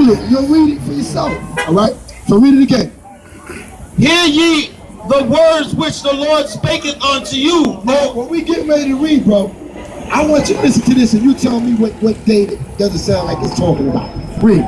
read it. You'll read it for yourself. All right? So read it again. Hear ye the words which the Lord spaketh unto you. Now, when we get ready to read, bro, I want you to listen to this and you tell me what David doesn't sound like it's talking about. Read.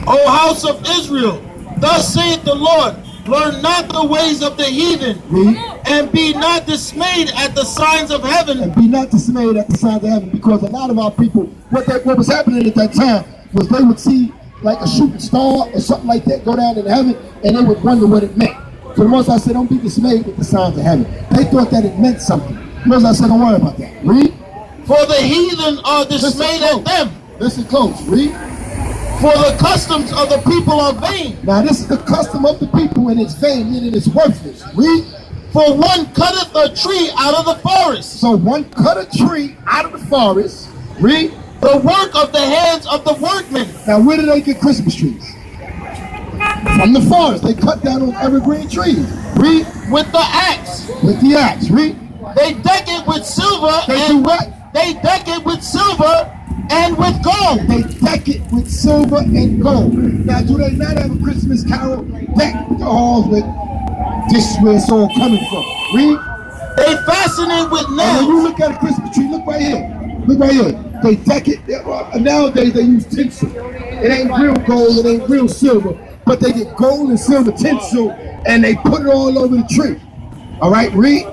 O house of Israel, thus saith the Lord, learn not the ways of the heathen, Read. and be not dismayed at the signs of heaven. And be not dismayed at the signs of heaven, because a lot of our people, what was happening at that time was they would see like a shooting star or something like that go down in heaven, and they would wonder what it meant. So the Most High said, don't be dismayed with the signs of heaven. They thought that it meant something. The Most High said, don't worry about that. Read. For the heathen are dismayed at them. Listen close. Read. For the customs of the people are vain. Now this is the custom of the people, and it's vain, meaning it's worthless. Read. For one cutteth a tree out of the forest. So one cut a tree out of the forest. Read. The work of the hands of the workmen. Now where do they get Christmas trees? From the forest. They cut down those evergreen trees. Read. With the axe. With the axe. Read. They deck it with silver. They do what? They deck it with silver and with gold. They deck it with silver and gold. Now, do they not have a Christmas carol? Deck the halls with, this is where it's all coming from. Read. They fasten it with And when nails. you look at a Christmas tree, look right here. Look right here. They deck it. Nowadays, they use tinsel. It ain't real gold. It ain't real silver. But they get gold and silver tinsel, and they put it all over the tree. All right, read.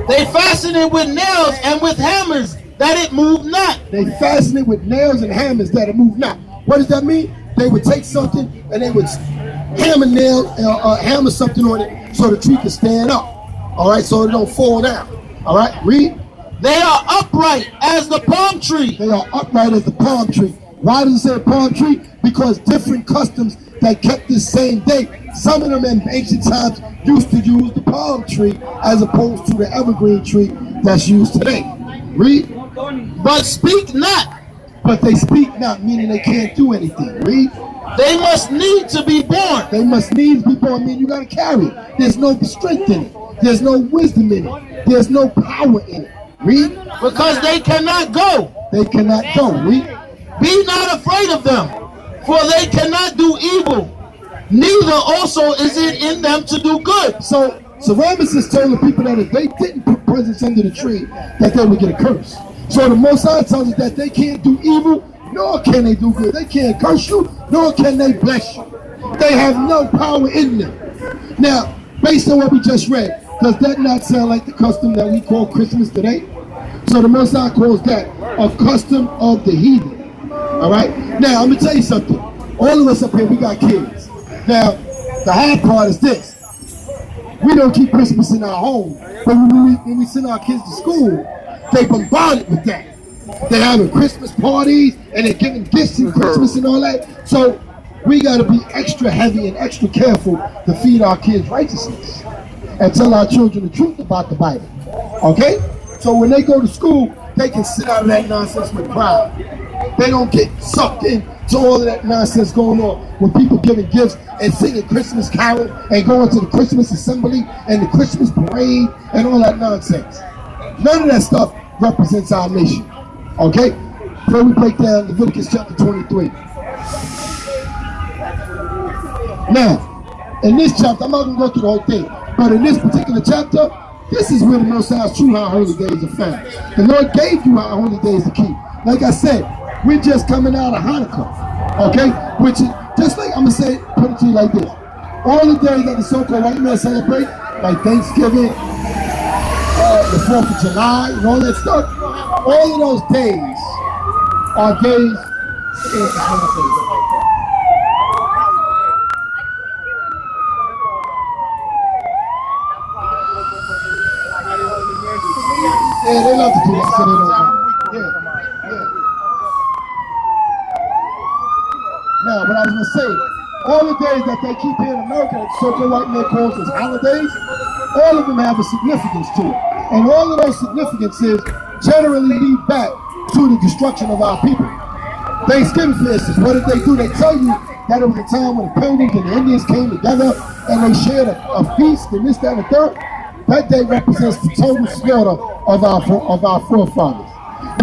They fasten it with nails and with hammers, that it move not. They fasten it with nails and hammers that it move not. What does that mean? They would take something and they would hammer something on it so the tree can stand up. All right, so it don't fall down. All right, read. They are upright as the palm tree. They are upright as the palm tree. Why does it say palm tree? Because different customs that kept this same date. Some of them in ancient times used to use the palm tree as opposed to the evergreen tree that's used today. Read. But speak not. But they speak not, meaning they can't do anything. Read. They must need to be born. They must needs be born, meaning you got to carry it. There's no strength in it. There's no wisdom in it. There's no power in it. Read. Because they cannot go. They cannot go. Read. Be not afraid of them, for they cannot do evil. Neither also is it in them to do good. So Ramesses told the people that if they didn't put presents under the tree, that they would get a curse. So the Most High tells us that they can't do evil, nor can they do good. They can't curse you, nor can they bless you. They have no power in them. Now, based on what we just read, does that not sound like the custom that we call Christmas today? So the Most High calls that a custom of the heathen. All right? Now, I'm going to tell you something. All of us up here, we got kids. Now, the hard part is this. We don't keep Christmas in our home, but when we send our kids to school, they bombarded with that. They're having Christmas parties, and they're giving gifts in Christmas and all that. So we got to be extra heavy and extra careful to feed our kids righteousness and tell our children the truth about the Bible. Okay? So when they go to school, they can sit out of that nonsense with pride. They don't get sucked in to all of that nonsense going on when people giving gifts and singing Christmas carol and going to the Christmas assembly and the Christmas parade and all that nonsense. None of that stuff represents our nation. Okay? So we break down Leviticus chapter 23. Now, in this chapter, I'm not going to go through the whole thing, but in this particular chapter, this is where the Most High's true high holy days are found. The Lord gave you high holy days to keep. Like I said, we're just coming out of Hanukkah, okay? Which is, just like, I'm going to say, put it to you like this. All the days that the so-called white men celebrate, like Thanksgiving, the 4th of July, and all that stuff, all of those days are days, yeah, they love to do that, so they don't know. Yeah. Now, what I was going to say, all the days that they keep here in America that so-called white men calls as holidays, all of them have a significance to it. And all of those significances generally lead back to the destruction of our people. Thanksgiving, for instance, what did they do? They tell you that it was a time when the Pilgrims and the Indians came together and they shared a feast and this, that, and the third. That day represents the total slaughter of our forefathers.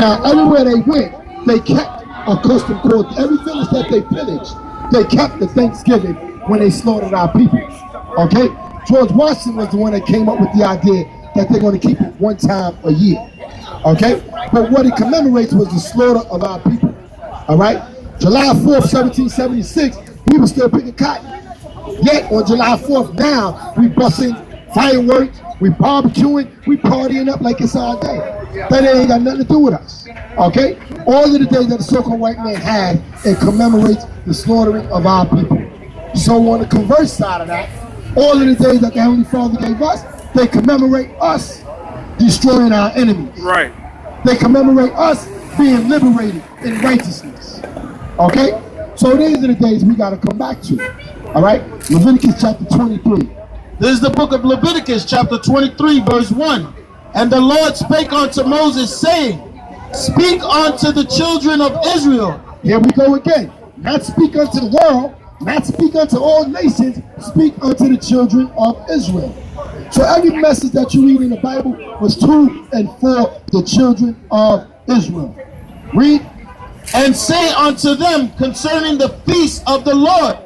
Now, everywhere they went, they kept a custom called every village that they pillaged. They kept the Thanksgiving when they slaughtered our people. Okay? George Washington was the one that came up with the idea that they're going to keep it one time a year. Okay? But what it commemorates was the slaughter of our people. All right? July 4th, 1776, we were still picking cotton. Yet on July 4th now, we busting fireworks, we barbecuing, we partying up like it's our day. That ain't got nothing to do with us. Okay? All of the days that the so-called white man had, it commemorates the slaughtering of our people. So on the converse side of that, all of the days that the Heavenly Father gave us, they commemorate us destroying our enemies. Right. They commemorate us being liberated in righteousness. Okay? So these are the days we got to come back to. All right? Leviticus chapter 23. This is the book of Leviticus, chapter 23, verse 1. And the Lord spake unto Moses, saying, Speak unto the children of Israel. Here we go again. Not speak unto the world, not speak unto all nations, speak unto the children of Israel. So every message that you read in the Bible was to and for the children of Israel. Read. And say unto them concerning the feast of the Lord,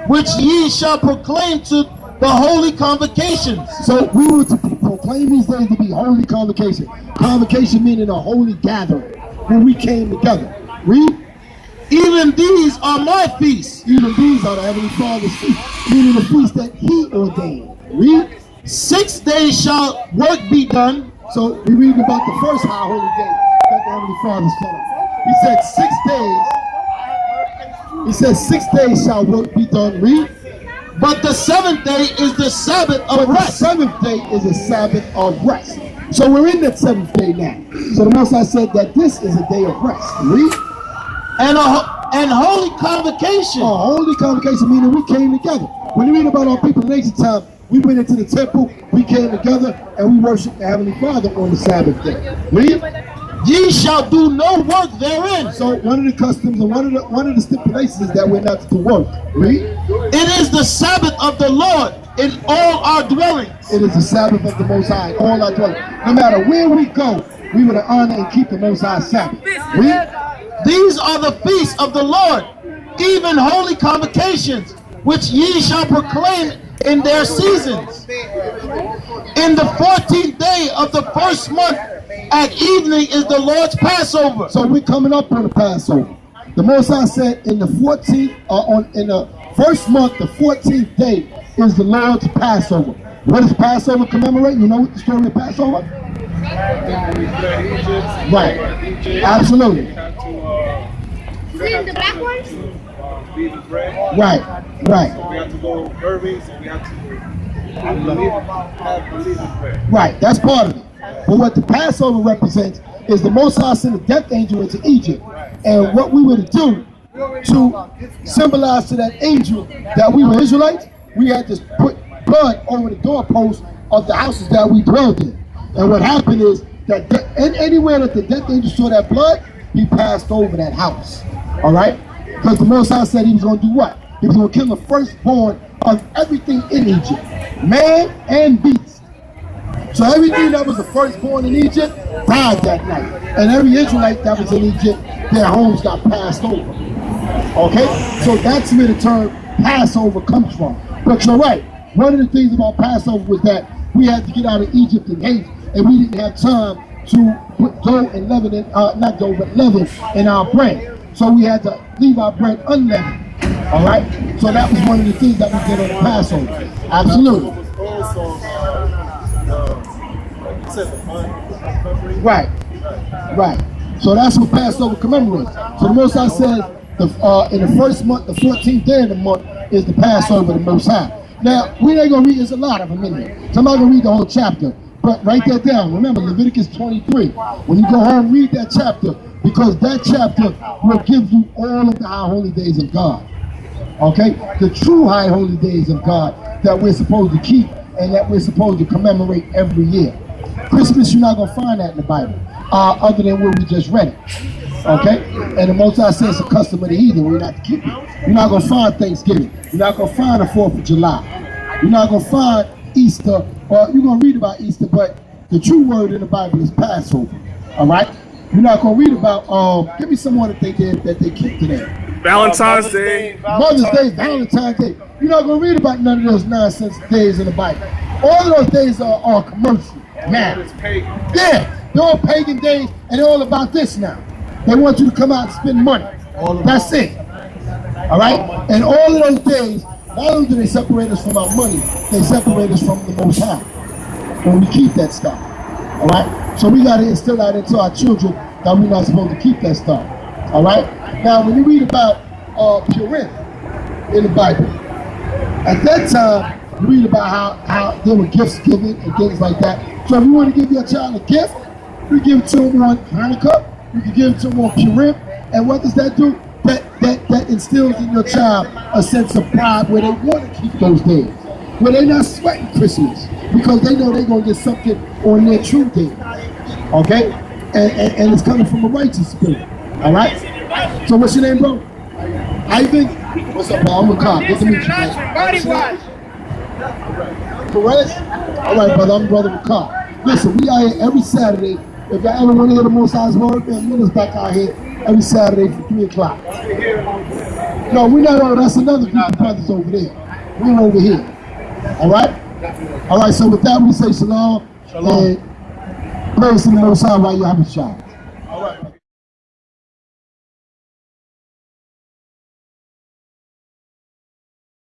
which ye shall proclaim to the holy convocations. So we were to proclaim these days to be holy convocation. Convocation meaning a holy gathering when we came together. Read. Even these are my feasts. Even these are the Heavenly Father's feasts, meaning the feast that He ordained. Read. 6 days shall work be done. So we read about the first high holy day that the Heavenly Father set up. He said 6 days. He said 6 days shall work be done. Read. But the seventh day is the Sabbath of rest. The seventh day is a Sabbath of rest. So we're in that seventh day now. So the Most High said that this is a day of rest. Read. And holy convocation. A holy convocation meaning we came together. When you read about our people in ancient time, we went into the temple, we came together, and we worshiped the Heavenly Father on the Sabbath day. Read. Ye shall do no work therein. So one of the customs and one of the stipulations is that we're not to do work. Read. It is the Sabbath of the Lord in all our dwellings. It is the Sabbath of the Most High in all our dwellings. No matter where we go, we will honor and keep the Most High Sabbath. Read. These are the feasts of the Lord, even holy convocations, which ye shall proclaim in their seasons. In the 14th day of the first month at evening is the Lord's Passover. So we're coming up on the Passover. The Most High said in the 14th, in the first month, the 14th day is the Lord's Passover. What does Passover commemorate? You know what the story of Passover? Right. Absolutely. The black ones? Right. Right. We have to go Irving, so we have to have believing prayer. Right. That's part of it. But what the Passover represents is the Most High sent a death angel into Egypt. And what we were to do to symbolize to that angel that we were Israelites, we had to put blood over the doorposts of the houses that we dwelled in. And what happened is that anywhere that the death angel saw that blood, he passed over that house. All right? Because the Most High said he was going to do what? He was going to kill the firstborn of everything in Egypt, man and beast. So everything that was the firstborn in Egypt died that night. And every Israelite that was in Egypt, their homes got passed over. Okay? So that's where the term Passover comes from. But you're right. One of the things about Passover was that we had to get out of Egypt in haste, and we didn't have time to put dough and leaven in, not dough, but leaven in our bread. So we had to leave our bread unleavened. All right? So that was one of the things that we did on the Passover. Absolutely. Right. Right. So that's what Passover commemorates. So the Most High says in the first month, the 14th day of the month is the Passover of the Most High. Now, we ain't going to read, there's a lot of them in there. So I'm not going to read the whole chapter. But write that down. Remember, Leviticus 23. When you go home, read that chapter, because that chapter will give you all of the high holy days of God. Okay? The true high holy days of God that we're supposed to keep and that we're supposed to commemorate every year. Christmas, you're not going to find that in the Bible, other than where we just read it. Okay? And the Most High says it's a custom of the heathen. We're not to keep it. You're not going to find Thanksgiving. You're not going to find the 4th of July. You're not going to find Easter, or you're going to read about Easter, but the true word in the Bible is Passover. All right? You're not gonna read about. Give me someone that they did that they keep today. Valentine's Day. Mother's Day, Valentine's Day. You're not gonna read about none of those nonsense days in the Bible. All of those days are commercial. Now, yeah, they're all pagan days, and they're all about this now. They want you to come out and spend money. That's it. All right? And all of those days, not only do they separate us from our money, they separate us from the Most High. When we keep that stuff. All right? So we got to instill that into our children that we're not supposed to keep that stuff. All right? Now, when you read about Purim in the Bible, at that time, you read about how there were gifts given and things like that. So if you want to give your child a gift, you give it to them on Hanukkah, you can give it to them on Purim, and what does that do? That instills in your child a sense of pride where they want to keep those days, where they're not sweating Christmas because they know they're going to get something on their true day, okay? And it's coming from a righteous spirit, all right? So what's your name, bro? Ivan? What's up, bro? I'm Rawchaa. Good to meet you, man. Perez? All right, brother, I'm brother Rawchaa. Listen, we are here every Saturday. If y'all ever want to hear the Most High's word, man, meet us back out here every Saturday from 3 o'clock. No, we're not over. That's another group of brothers over there. We're over here. All right? All right, so with that, we say shalom. And praise to the Most High while you have a shot.